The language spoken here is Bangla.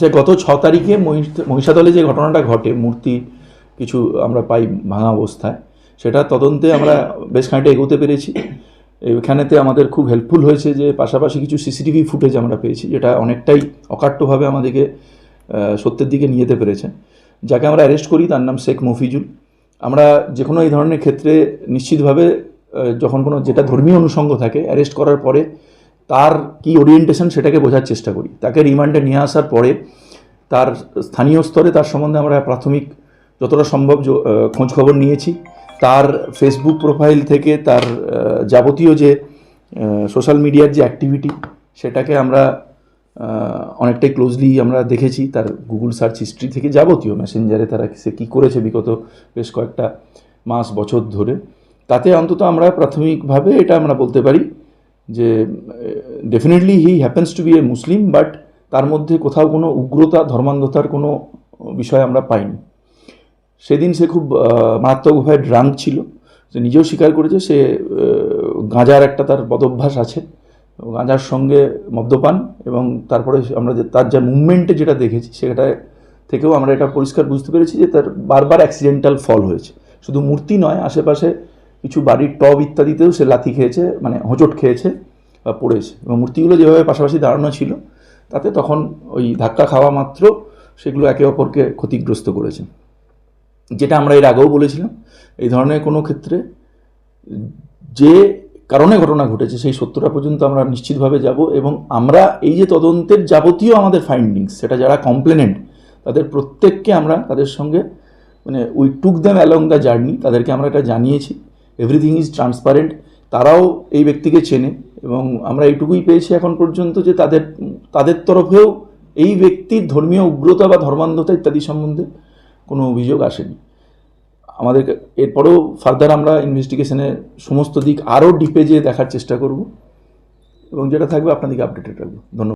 আচ্ছা, গত 6 তারিখে মহিষাদলে যে ঘটনাটা ঘটে, মূর্তি কিছু আমরা পাই ভাঙা অবস্থায়, সেটা তদন্তে আমরা বেশ খানিকটা এগোতে পেরেছি। এখানেতে আমাদের খুব হেল্পফুল হয়েছে যে পাশাপাশি কিছু সিসিটিভি ফুটেজ আমরা পেয়েছি, যেটা অনেকটাই অকাট্যভাবে আমাদেরকে সত্যের দিকে নিয়ে যেতে পেরেছে। যাকে আমরা অ্যারেস্ট করি তার নাম শেখ মফিজুল। আমরা যে কোনো এই ধরনের ক্ষেত্রে নিশ্চিতভাবে যখন কোনো যেটা ধর্মীয় অনুষঙ্গ থাকে, অ্যারেস্ট করার পরে তার কি ওরিয়েন্টেশন সেটাকে বোঝার চেষ্টা করি। তাকে রিমান্ডে নিয়ে আসার পরে তার স্থানীয় স্তরে তার সম্বন্ধে আমরা প্রাথমিক যতটা সম্ভব খোঁজখবর নিয়েছি। তার ফেসবুক প্রোফাইল থেকে তার যাবতীয় যে সোশ্যাল মিডিয়ার যে অ্যাক্টিভিটি, সেটাকে আমরা অনেকটাই ক্লোজলি আমরা দেখেছি। তার গুগল সার্চ হিস্ট্রি থেকে যাবতীয় মেসেঞ্জারে তারা সে কী করেছে বিগত বেশ কয়েকটা মাস বছর ধরে, তাতে অন্তত আমরা প্রাথমিকভাবে এটা আমরা বলতে পারি যে definitely he happens to be a Muslim, but তার মধ্যে কোথাও কোনো উগ্রতা, ধর্মান্ধতার কোনো বিষয় আমরা পাইনি। সেদিন সে খুব মারাত্মকভাবে ড্রাঙ্ক ছিল। সে নিজেও স্বীকার করেছে সে গাঁজার একটা তার বদভ্যাস আছে, গাঁজার সঙ্গে মদ্যপান, এবং তারপরে আমরা যে তার যা মুভমেন্টে যেটা দেখেছি সেটা থেকেও আমরা এটা পরিষ্কার বুঝতে পেরেছি যে তার বারবার অ্যাক্সিডেন্টাল ফল হয়েছে। শুধু মূর্তি নয়, আশেপাশে কিছু বাড়ির টব ইত্যাদিতেও সে লাথি খেয়েছে, মানে হোঁচট খেয়েছে বা পড়েছে। এবং মূর্তিগুলো যেভাবে পাশাপাশি দাঁড়ানো ছিল, তাতে তখন ওই ধাক্কা খাওয়া মাত্র সেগুলো একে অপরকে ক্ষতিগ্রস্ত করেছে। যেটা আমরা এর আগেও বলেছিলাম, এই ধরনের কোনো ক্ষেত্রে যে কারণে ঘটনা ঘটেছে সেই সত্যটা পর্যন্ত আমরা নিশ্চিতভাবে যাব, এবং আমরা এই যে তদন্তের যাবতীয় আমাদের ফাইন্ডিংস, সেটা যারা কমপ্লেনেন্ট তাদের প্রত্যেককে আমরা তাদের সঙ্গে মানে we took them along the journey, তাদেরকে আমরা এটা জানিয়েছি। Everything is transparent. তারাও এই ব্যক্তিকে চেনে, এবং আমরা এইটুকুই পেয়েছি এখন পর্যন্ত যে তাদের তরফেও এই ব্যক্তির ধর্মীয় উগ্রতা বা ধর্মান্ধতা ইত্যাদি সম্বন্ধে কোনো অভিযোগ আসেনি। আমাদের এরপরেও ফার্দার আমরা ইনভেস্টিগেশনের সমস্ত দিক আরও ডিপে যেয়ে দেখার চেষ্টা করব, এবং যেটা থাকবে আপনাদেরকে আপডেটেড রাখবো। ধন্যবাদ।